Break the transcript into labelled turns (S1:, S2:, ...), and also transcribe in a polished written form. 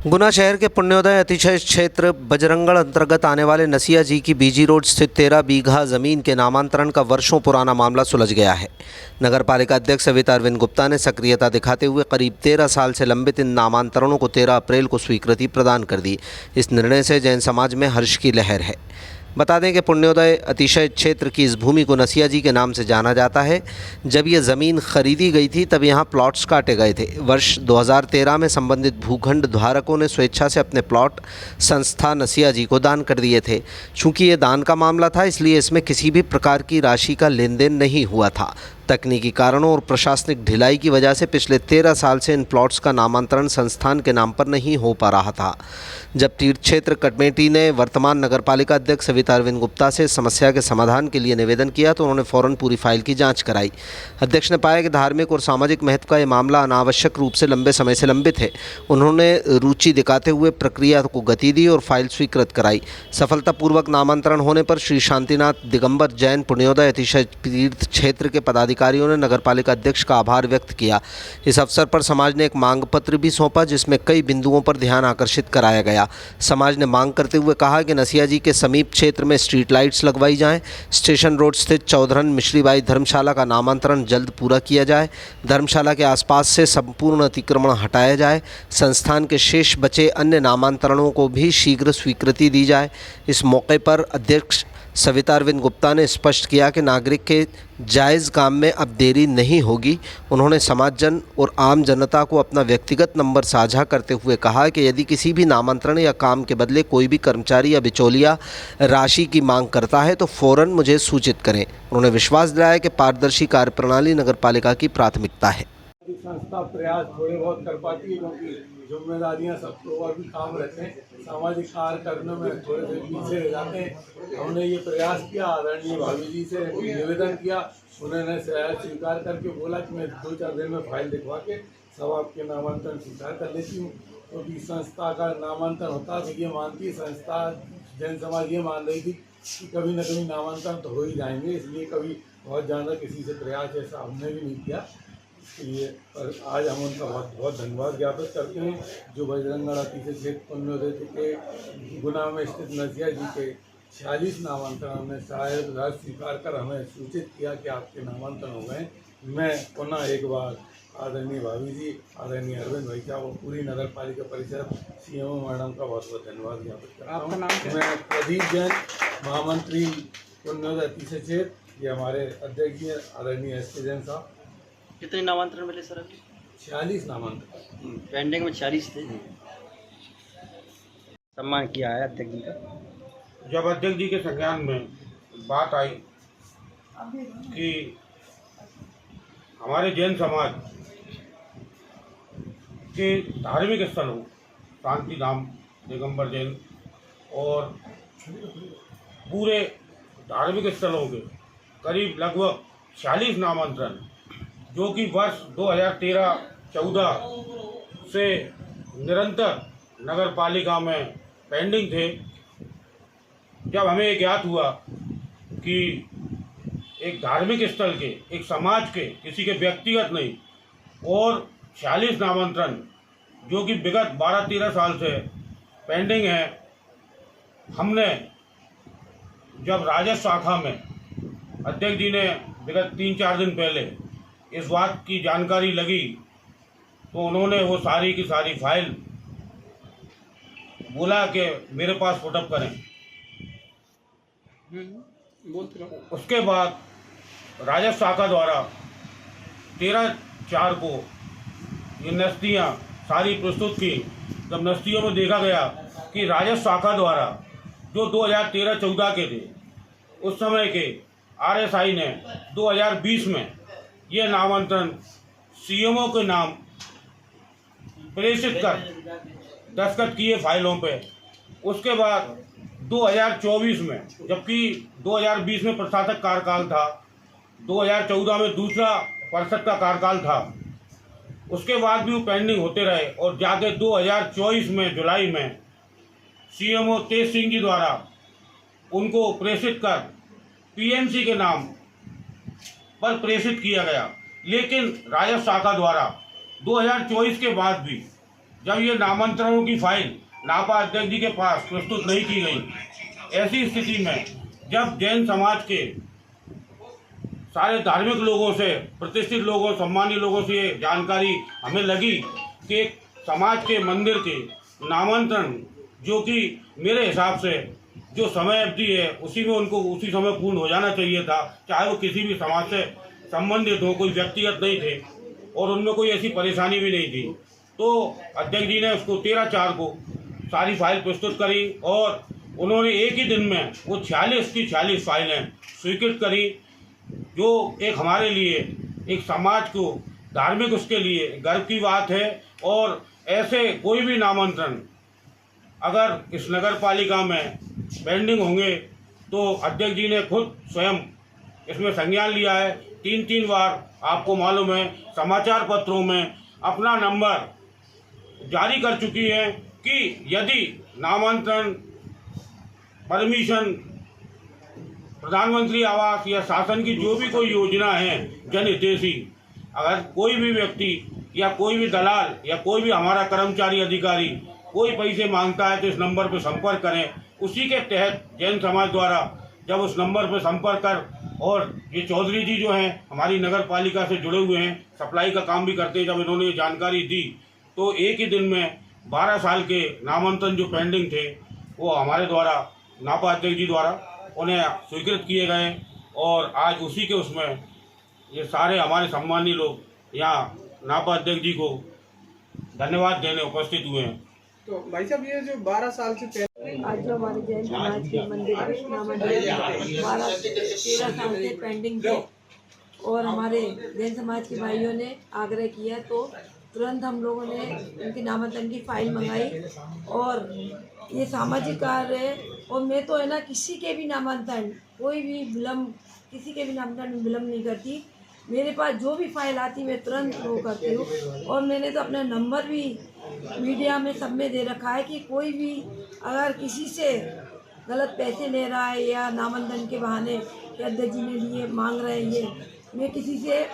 S1: गुना शहर के पुण्योदय अतिशय क्षेत्र बजरंगगढ़ अंतर्गत आने वाले नसिया जी की बीजी रोड स्थित 13 बीघा जमीन के नामांतरण का वर्षों पुराना मामला सुलझ गया है। नगर पालिका अध्यक्ष सविता अरविंद गुप्ता ने सक्रियता दिखाते हुए करीब 13 साल से लंबित इन नामांतरणों को 13 अप्रैल को स्वीकृति प्रदान कर दी। इस निर्णय से जैन समाज में हर्ष की लहर है। बता दें कि पुण्योदय अतिशय क्षेत्र की इस भूमि को नसिया जी के नाम से जाना जाता है। जब ये ज़मीन खरीदी गई थी तब यहाँ प्लॉट्स काटे गए थे। वर्ष 2013 में संबंधित भूखंड धारकों ने स्वेच्छा से अपने प्लॉट संस्था नसिया जी को दान कर दिए थे। चूँकि ये दान का मामला था इसलिए इसमें किसी भी प्रकार की राशि का लेन देन नहीं हुआ था। तकनीकी कारणों और प्रशासनिक ढिलाई की वजह से पिछले 13 साल से इन प्लॉट्स का नामांतरण संस्थान के नाम पर नहीं हो पा रहा था। जब तीर्थ क्षेत्र कमेटी ने वर्तमान नगर पालिका अध्यक्ष सविता अरविंद गुप्ता से समस्या के समाधान के लिए निवेदन किया तो उन्होंने फौरन पूरी फाइल की जांच कराई। अध्यक्ष ने पाया कि धार्मिक और सामाजिक महत्व का ये मामला अनावश्यक रूप से लंबे समय से लंबित है। उन्होंने रुचि दिखाते हुए प्रक्रिया को गति दी और फाइल स्वीकृत कराई। सफलतापूर्वक नामांतरण होने पर श्री शांतिनाथ दिगंबर जैन पुण्योदय अतिशय तीर्थ क्षेत्र के अधिकारियों ने नगरपालिका अध्यक्ष का आभार व्यक्त किया। इस अवसर पर समाज ने एक मांग पत्र भी सौंपा जिसमें कई बिंदुओं पर ध्यान आकर्षित कराया गया। समाज ने मांग करते हुए कहा कि नसिया जी के समीप क्षेत्र में स्ट्रीट लाइट्स लगवाई जाएं, स्टेशन रोड स्थित चौधरन मिश्रीबाई धर्मशाला का नामांतरण जल्द पूरा किया जाए, धर्मशाला के आसपास से संपूर्ण अतिक्रमण हटाया जाए, संस्थान के शेष बचे अन्य नामांतरणों को भी शीघ्र स्वीकृति दी जाए। इस मौके पर अध्यक्ष सविता अरविंद गुप्ता ने स्पष्ट किया कि नागरिक के जायज़ काम में अब देरी नहीं होगी। उन्होंने समाजजन और आम जनता को अपना व्यक्तिगत नंबर साझा करते हुए कहा कि यदि किसी भी नामांतरण या काम के बदले कोई भी कर्मचारी या बिचौलिया राशि की मांग करता है तो फ़ौरन मुझे सूचित करें। उन्होंने विश्वास दिलाया कि पारदर्शी कार्यप्रणाली नगरपालिका की प्राथमिकता है।
S2: संस्था प्रयास थोड़े बहुत कर पाती है क्योंकि जिम्मेदारियां सबको और भी काम रहते हैं, सामाजिक कार्य करने में थोड़े से पीछे रह जाते हैं। हमने ये प्रयास किया, आदरणीय भाभी जी से निवेदन किया, उन्होंने स्वीकार करके बोला कि मैं 2-4 दिन में फाइल दिखवा के सब आपके नामांकन स्वीकार कर लेती हूँ। क्योंकि संस्था का नामांकन होता है तो ये मानती है संस्था, जैन समाज ये मान रही थी कि कभी न कभी नामांकन तो हो ही जाएंगे, इसलिए कभी बहुत ज़्यादा किसी से प्रयास ऐसा हमने भी नहीं किया। इसलिए पर आज हम उनका बहुत बहुत धन्यवाद ज्ञापित करते हैं जो बजरंगगढ़ अतिशय क्षेत्र पुण्योदय के गुना में स्थित नसिया जी के 46 नामांकन हमने शायद स्वीकार कर हमें सूचित किया कि आपके नामांकन हो गए। मैं पुनः एक बार आदरणीय भाभी जी, आदरणीय अरविंद भाई साहब और पूरी नगर पालिका परिषद सीएमओ मैडम का बहुत बहुत धन्यवाद ज्ञापित करता हूँ। मैं प्रदीप जैन, महामंत्री पुण्योदय अतिशय क्षेत्र, ये हमारे अध्यक्ष जी आदरणीय एस के जैन साहब।
S3: कितने नामांतरण मिले सर अभी?
S2: 46 नामांकन
S3: पेंडिंग में 40 थे। सम्मान किया है अध्यक्ष जी का।
S4: जब अध्यक्ष जी के संज्ञान में बात आई कि हमारे जैन समाज के धार्मिक स्थलों शांतिधाम दिगंबर जैन और पूरे धार्मिक स्थलों के करीब लगभग 46 नामांतरण जो कि वर्ष 2013-14 से निरंतर नगर पालिका में पेंडिंग थे, जब हमें ये ज्ञात हुआ कि एक धार्मिक स्थल के, एक समाज के, किसी के व्यक्तिगत नहीं, और 46 नामांतरण जो कि विगत 12-13 साल से पेंडिंग है, हमने जब राजस्व शाखा में अध्यक्ष जी ने विगत 3-4 दिन पहले इस बात की जानकारी लगी तो उन्होंने वो सारी की सारी फाइल बोला कि मेरे पास पुटअप करें। उसके बाद राजस्व शाखा द्वारा 13/4 को ये नस्तियाँ सारी प्रस्तुत की। जब नस्तियों में देखा गया कि राजस्व शाखा द्वारा जो 2013-14 के थे, उस समय के RSI ने 2020 में ये नामांतरण सीएमओ के नाम प्रेषित कर दस्तखत किए फाइलों पे। उसके बाद 2024 में, जबकि 2020 में प्रशासक कार्यकाल था, 2014 में दूसरा परिषद का कार्यकाल था, उसके बाद भी वो पेंडिंग होते रहे और जाके 2024 में जुलाई में सीएमओ तेज सिंह जी द्वारा उनको प्रेषित कर पीएमसी के नाम पर प्रेषित किया गया। लेकिन राजस्व शाखा द्वारा 2024 के बाद भी जब ये नामांतरणों की फाइल नापा अध्यक्ष जी के पास प्रस्तुत नहीं की गई, ऐसी स्थिति में जब जैन समाज के सारे धार्मिक लोगों से, प्रतिष्ठित लोगों, सम्मानित लोगों से ये जानकारी हमें लगी कि एक समाज के मंदिर के नामांतरण, जो कि मेरे हिसाब से जो समय अवधि है उसी में उनको उसी समय पूर्ण हो जाना चाहिए था, चाहे वो किसी भी समाज से संबंधित हो, कोई व्यक्तिगत नहीं थे और उनमें कोई ऐसी परेशानी भी नहीं थी। तो अध्यक्ष जी ने उसको 13/4 को सारी फाइल प्रस्तुत करी और उन्होंने एक ही दिन में वो 46 की 46 फाइलें स्वीकृत करी, जो एक हमारे लिए, एक समाज को धार्मिक उसके लिए गर्व की बात है। और ऐसे कोई भी नामांतरण अगर इस नगर पालिका में पेंडिंग होंगे तो अध्यक्ष जी ने खुद स्वयं इसमें संज्ञान लिया है। 3 बार आपको मालूम है समाचार पत्रों में अपना नंबर जारी कर चुकी है कि यदि नामांतरण, परमिशन, प्रधानमंत्री आवास या शासन की जो भी कोई योजना है जनहितैषी, अगर कोई भी व्यक्ति या कोई भी दलाल या कोई भी हमारा कर्मचारी अधिकारी कोई पैसे मांगता है तो इस नंबर पर संपर्क करें। उसी के तहत जैन समाज द्वारा जब उस नंबर पर संपर्क कर, और ये चौधरी जी जो हैं हमारी नगर पालिका से जुड़े हुए हैं, सप्लाई का काम भी करते हैं, जब इन्होंने ये जानकारी दी तो एक ही दिन में 12 साल के नामांकन जो पेंडिंग थे वो हमारे द्वारा, नापा अध्यक्ष जी द्वारा उन्हें स्वीकृत किए गए। और आज उसी के उसमें ये सारे हमारे सम्मानीय लोग यहाँ नापा अध्यक्ष जी को धन्यवाद देने उपस्थित हुए हैं।
S5: तो भाई साहब, ये जो 12 साल से पहले
S6: आज जो हमारे जैन समाज के मंदिर के नामांतरण 13 साल से पेंडिंग थे और हमारे जैन समाज के भाइयों ने आग्रह किया तो तुरंत हम लोगों ने उनके नामांतरण की फाइल मंगाई। और ये सामाजिक कार्य है और मैं तो है ना किसी के भी नामांतरण, कोई भी विलम्ब, किसी के भी नामांतरण में विलम्ब नहीं करती। मेरे पास जो भी फाइल आती मैं तुरंत वो करती हूँ। और मैंने तो अपना नंबर भी मीडिया में सब में दे रखा है कि कोई भी अगर किसी से गलत पैसे ले रहा है या नामांतरण के बहाने कि अध्यक्ष जी ने लिए मांग रहे हैं, ये मैं किसी से